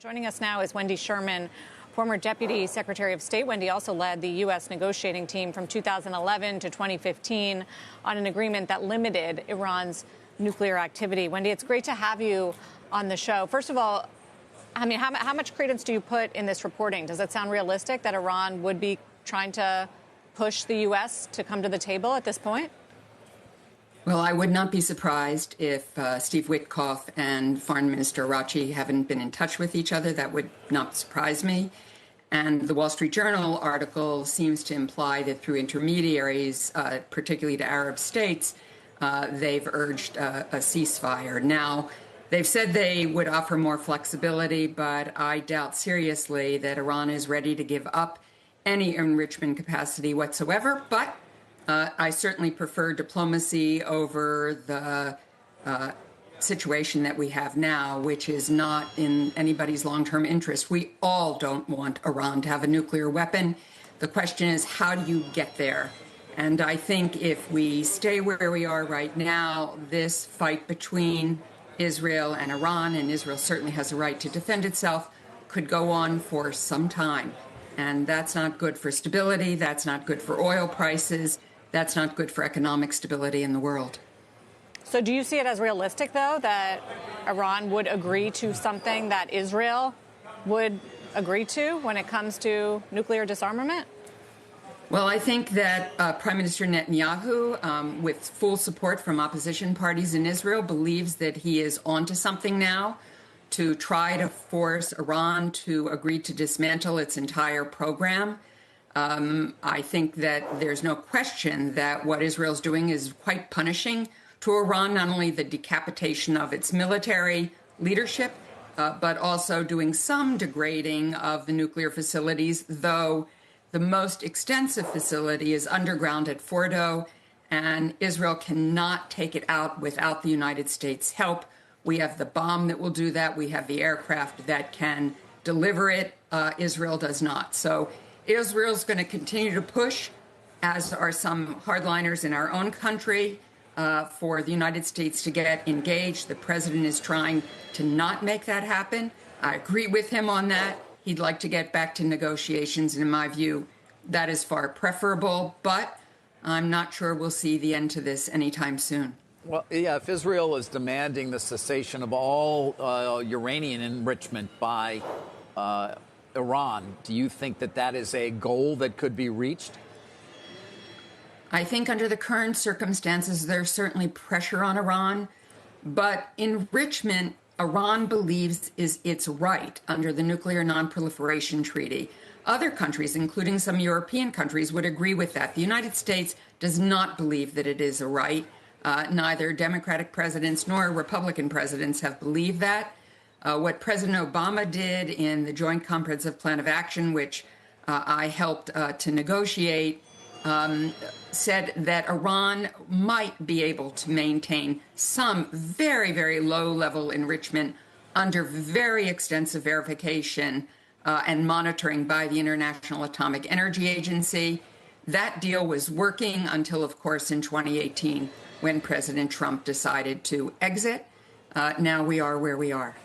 Joining us now is Wendy Sherman, former Deputy Secretary of State. Wendy also led the U.S. negotiating team from 2011 to 2015 on an agreement that limited Iran's nuclear activity. Wendy, it's great to have you on the show. First of all, I mean, how much credence do you put in this reporting? Does it sound realistic that Iran would be trying to push the U.S. to come to the table at this point? Well, I would not be surprised if Steve Witkoff and Foreign Minister Araghchi haven't been in touch with each other. That would not surprise me. And the Wall Street Journal article seems to imply that through intermediaries, particularly to Arab states, they've urged a ceasefire. Now, they've said they would offer more flexibility, but I doubt seriously that Iran is ready to give up any enrichment capacity whatsoever. But I certainly prefer diplomacy over the situation that we have now, which is not in anybody's long-term interest. We all don't want Iran to have a nuclear weapon. The question is, how do you get there? And I think if we stay where we are right now, this fight between Israel and Iran, and Israel certainly has a right to defend itself, could go on for some time. And that's not good for stability. That's not good for oil prices. That's not good for economic stability in the world. So do you see it as realistic, though, that Iran would agree to something that Israel would agree to when it comes to nuclear disarmament? Well, I think that Prime Minister Netanyahu, with full support from opposition parties in Israel, believes that he is onto something now to try to force Iran to agree to dismantle its entire program. I think that there's no question that what Israel's doing is quite punishing to Iran, not only the decapitation of its military leadership, but also doing some degrading of the nuclear facilities, though the most extensive facility is underground at Fordo, and Israel cannot take it out without the United States' help. We have the bomb that will do that. We have the aircraft that can deliver it. Israel does not. So Israel's going to continue to push, as are some hardliners in our own country, for the United States to get engaged. The president is trying to not make that happen. I agree with him on that. He'd like to get back to negotiations, and in my view, that is far preferable. But I'm not sure we'll see the end to this anytime soon. Well, yeah, if Israel is demanding the cessation of all uranium enrichment by Iran, do you think that that is a goal that could be reached? I think under the current circumstances, there's certainly pressure on Iran, but enrichment, Iran believes, is its right under the Nuclear Non-Proliferation Treaty. Other countries, including some European countries, would agree with that. The United States does not believe that it is a right. Neither Democratic presidents nor Republican presidents have believed that. What President Obama did in the Joint Comprehensive Plan of Action, which I helped to negotiate, said that Iran might be able to maintain some very, very low-level enrichment under very extensive verification and monitoring by the International Atomic Energy Agency. That deal was working until, of course, in 2018, when President Trump decided to exit. Now we are where we are.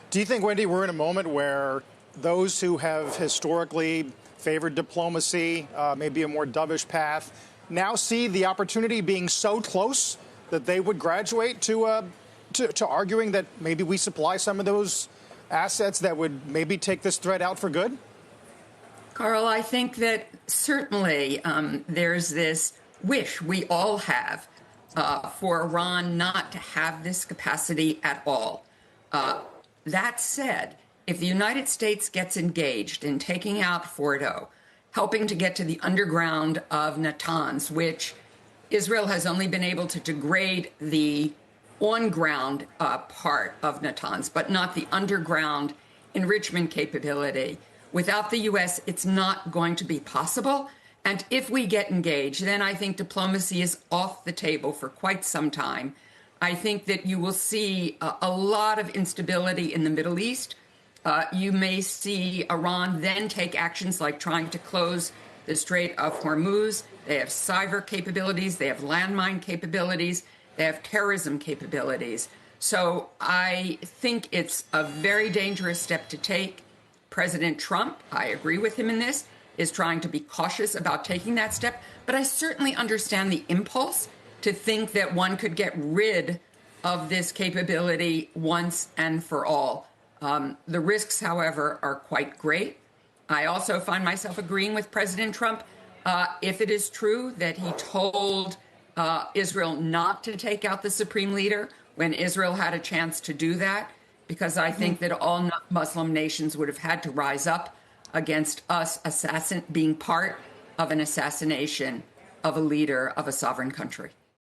Do you think, Wendy, we're in a moment where those who have historically favored diplomacy, maybe a more dovish path, now see the opportunity being so close that they would graduate to arguing that maybe we supply some of those assets that would maybe take this threat out for good? Carl, I think that certainly there's this wish we all have for Iran not to have this capacity at all. That said, if the United States gets engaged in taking out Fordo, helping to get to the underground of Natanz, which Israel has only been able to degrade the on-ground part of Natanz, but not the underground enrichment capability. Without the U.S., it's not going to be possible. And if we get engaged, then I think diplomacy is off the table for quite some time. I think that you will see a lot of instability in the Middle East. You may see Iran then take actions like trying to close the Strait of Hormuz. They have cyber capabilities. They have landmine capabilities. They have terrorism capabilities. So I think it's a very dangerous step to take. President Trump, I agree with him in this, is trying to be cautious about taking that step. But I certainly understand the impulse to think that one could get rid of this capability once and for all. The risks, however, are quite great. I also find myself agreeing with President Trump. If it is true that he told Israel not to take out the supreme leader when Israel had a chance to do that, because I think that all Muslim nations would have had to rise up against us being part of an assassination of a leader of a sovereign country.